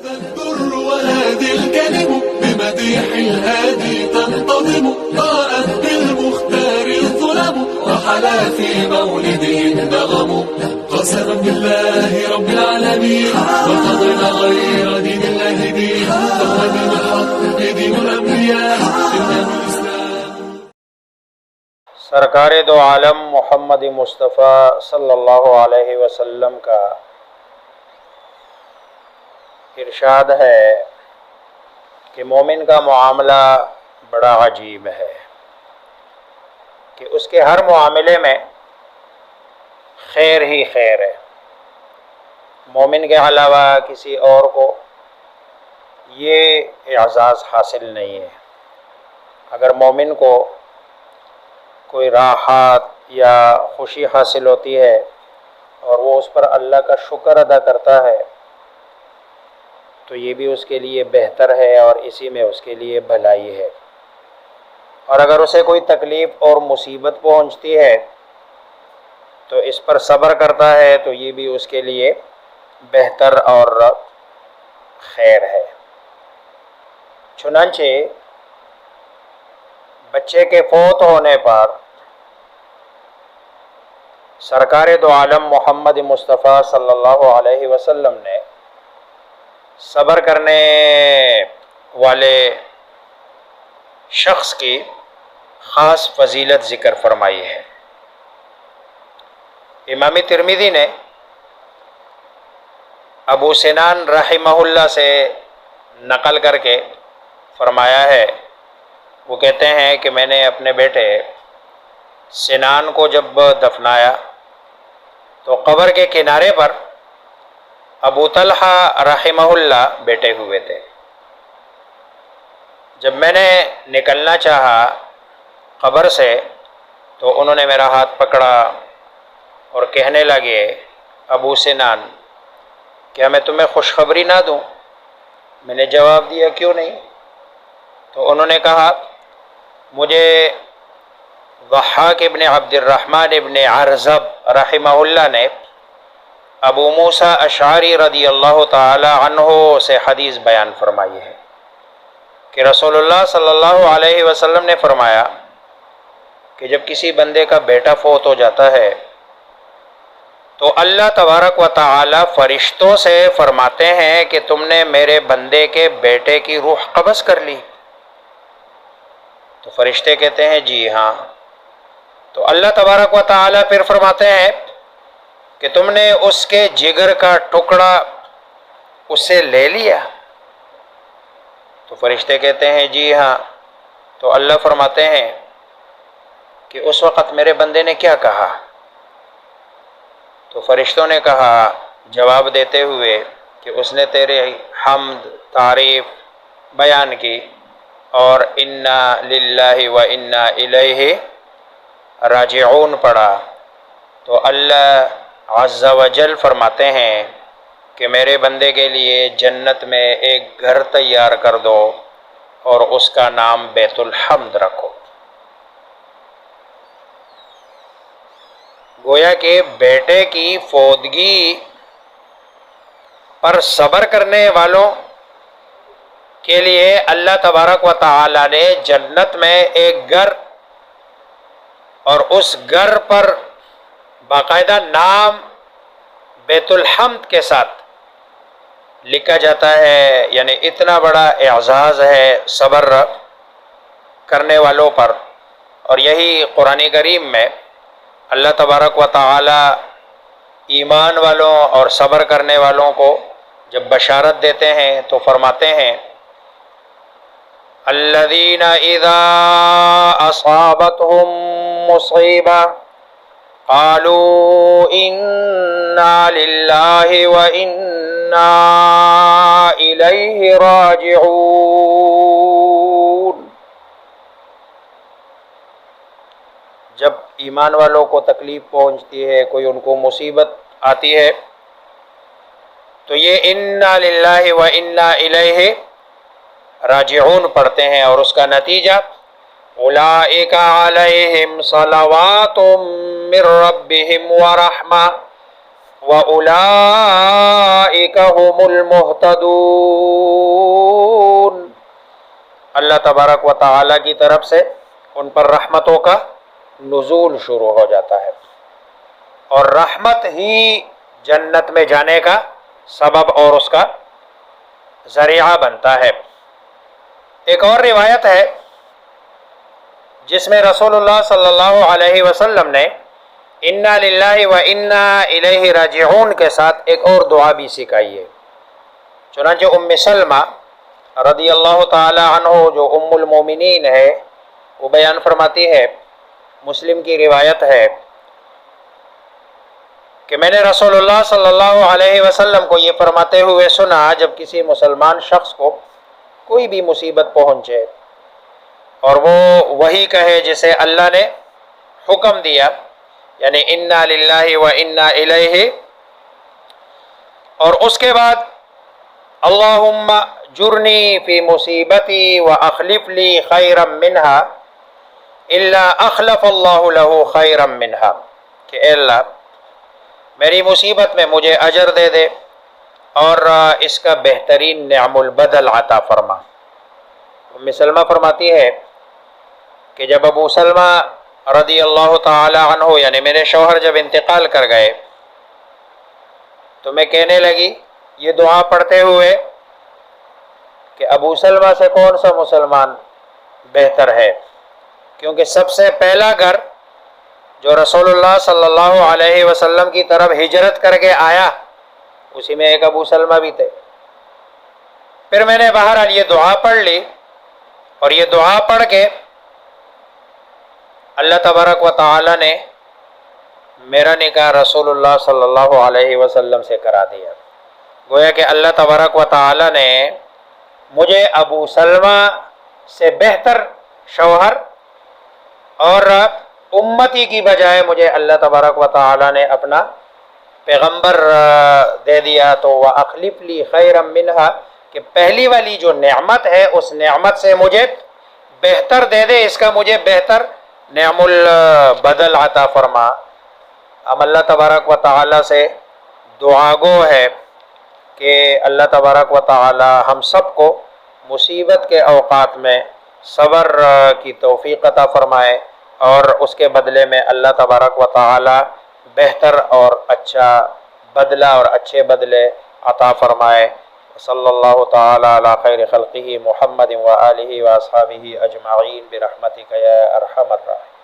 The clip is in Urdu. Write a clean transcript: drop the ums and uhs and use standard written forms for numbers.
الدر وهادي الكلم بمديح الهادي تنتظم ضاءت بالمختار الظلم وحلا في مولده النغم قسما بالله رب العالمين وقضينا غير دين الله دين فهو دين الحق دين الأنبياء إنه الإسلام. سرکار دو عالم محمد مصطفیٰ صلی اللہ علیہ وسلم کا ارشاد ہے کہ مومن کا معاملہ بڑا عجیب ہے کہ اس کے ہر معاملے میں خیر ہی خیر ہے. مومن کے علاوہ کسی اور کو یہ اعزاز حاصل نہیں ہے. اگر مومن کو کوئی راحت یا خوشی حاصل ہوتی ہے اور وہ اس پر اللہ کا شکر ادا کرتا ہے تو یہ بھی اس کے لیے بہتر ہے اور اسی میں اس کے لیے بھلائی ہے. اور اگر اسے کوئی تکلیف اور مصیبت پہنچتی ہے تو اس پر صبر کرتا ہے تو یہ بھی اس کے لیے بہتر اور خیر ہے. چنانچہ بچے کے فوت ہونے پر سرکار دو عالم محمد مصطفیٰ صلی اللہ علیہ وسلم نے صبر کرنے والے شخص کی خاص فضیلت ذکر فرمائی ہے. امام ترمذی نے ابو سنان رحمہ اللہ سے نقل کر کے فرمایا ہے، وہ کہتے ہیں کہ میں نے اپنے بیٹے سنان کو جب دفنایا تو قبر کے کنارے پر ابو طلحہ رحمہ اللہ بیٹھے ہوئے تھے. جب میں نے نکلنا چاہا قبر سے تو انہوں نے میرا ہاتھ پکڑا اور کہنے لگے، ابو سنان کیا میں تمہیں خوشخبری نہ دوں؟ میں نے جواب دیا، کیوں نہیں؟ تو انہوں نے کہا، مجھے ضحاک ابن عبد الرحمن ابن عرزب رحمہ اللہ نے ابو موسیٰ اشعری رضی اللہ تعالی عنہ سے حدیث بیان فرمائی ہے کہ رسول اللہ صلی اللہ علیہ وسلم نے فرمایا کہ جب کسی بندے کا بیٹا فوت ہو جاتا ہے تو اللہ تبارک و تعالی فرشتوں سے فرماتے ہیں کہ تم نے میرے بندے کے بیٹے کی روح قبض کر لی. تو فرشتے کہتے ہیں جی ہاں. تو اللہ تبارک و تعالی پھر فرماتے ہیں کہ تم نے اس کے جگر کا ٹکڑا اس سے لے لیا؟ تو فرشتے کہتے ہیں جی ہاں. تو اللہ فرماتے ہیں کہ اس وقت میرے بندے نے کیا کہا؟ تو فرشتوں نے کہا جواب دیتے ہوئے کہ اس نے تیرے حمد تعریف بیان کی اور انا للہ و انا الیہ راجعون پڑھا. تو اللہ عز و جل فرماتے ہیں کہ میرے بندے کے لیے جنت میں ایک گھر تیار کر دو اور اس کا نام بیت الحمد رکھو. گویا کہ بیٹے کی فوتگی پر صبر کرنے والوں کے لیے اللہ تبارک و تعالی نے جنت میں ایک گھر اور اس گھر پر باقاعدہ نام بیت الحمد کے ساتھ لکھا جاتا ہے. یعنی اتنا بڑا اعزاز ہے صبر کرنے والوں پر. اور یہی قرآن کریم میں اللہ تبارک و تعالی ایمان والوں اور صبر کرنے والوں کو جب بشارت دیتے ہیں تو فرماتے ہیں، الذین اذا اصابتهم مصیبہ قالوا انا للہ وانا الیہ راجعون. جب ایمان والوں کو تکلیف پہنچتی ہے، کوئی ان کو مصیبت آتی ہے تو یہ انا للہ و انا الیہ راجعون پڑھتے ہیں، اور اس کا نتیجہ اولئک علیہم صلوات من ربہم ورحمہ وَأُولَئِكَ هُمُ الْمُهْتَدُونَ۔ اللہ تبارک و تعالیٰ کی طرف سے ان پر رحمتوں کا نزول شروع ہو جاتا ہے، اور رحمت ہی جنت میں جانے کا سبب اور اس کا ذریعہ بنتا ہے۔ ایک اور روایت ہے جس میں رسول اللہ صلی اللہ علیہ وسلم نے انا للہ و انا الیہ راجعون کے ساتھ ایک اور دعا بھی سکھائی ہے۔ چنانچہ ام سلمہ رضی اللہ تعالی عنہ جو ام المومنین ہے وہ بیان فرماتی ہے، مسلم کی روایت ہے کہ میں نے رسول اللہ صلی اللہ علیہ وسلم کو یہ فرماتے ہوئے سنا جب کسی مسلمان شخص کو کوئی بھی مصیبت پہنچے اور وہ وہی کہے جسے اللہ نے حکم دیا، یعنی انا للہ و انا الیہ، اور اس کے بعد اللہم جرنی فی مصیبتی و اخلف لی خیرا منہا الا اخلف اللہ لہ خیرا منہا، کہ اے اللہ میری مصیبت میں مجھے اجر دے دے اور اس کا بہترین نعم البدل عطا فرما۔ ام سلمہ فرماتی ہے کہ جب ابو سلمہ رضی اللہ تعالی عنہ یعنی میرے شوہر جب انتقال کر گئے تو میں کہنے لگی یہ دعا پڑھتے ہوئے کہ ابو سلمہ سے کون سا مسلمان بہتر ہے، کیونکہ سب سے پہلا گھر جو رسول اللہ صلی اللہ علیہ وسلم کی طرف ہجرت کر کے آیا اسی میں ایک ابو سلمہ بھی تھے۔ پھر میں نے بہرحال یہ دعا پڑھ لی، اور یہ دعا پڑھ کے اللہ تبارک و تعالی نے میرا نکاح رسول اللہ صلی اللہ علیہ وسلم سے کرا دیا۔ گویا کہ اللہ تبارک و تعالی نے مجھے ابو سلمہ سے بہتر شوہر اور امتی کی بجائے مجھے اللہ تبارک و تعالی نے اپنا پیغمبر دے دیا، تو وَأَخْلِفْ لِي خَيْرًا مِّنْهَا، کہ پہلی والی جو نعمت ہے اس نعمت سے مجھے بہتر دے دے، اس کا مجھے بہتر نعم البدل عطا فرما۔ ہم اللہ تبارک و تعالی سے دعا گو ہے کہ اللہ تبارک و تعالی ہم سب کو مصیبت کے اوقات میں صبر کی توفیق عطا فرمائے، اور اس کے بدلے میں اللہ تبارک و تعالی بہتر اور اچھا بدلہ اور اچھے بدلے عطا فرمائے۔ صلی اللہ تعالی علی خیر خلقہ محمد و آلہ و اصحابہ اجمعین برحمتک یا ارحم الراحمین۔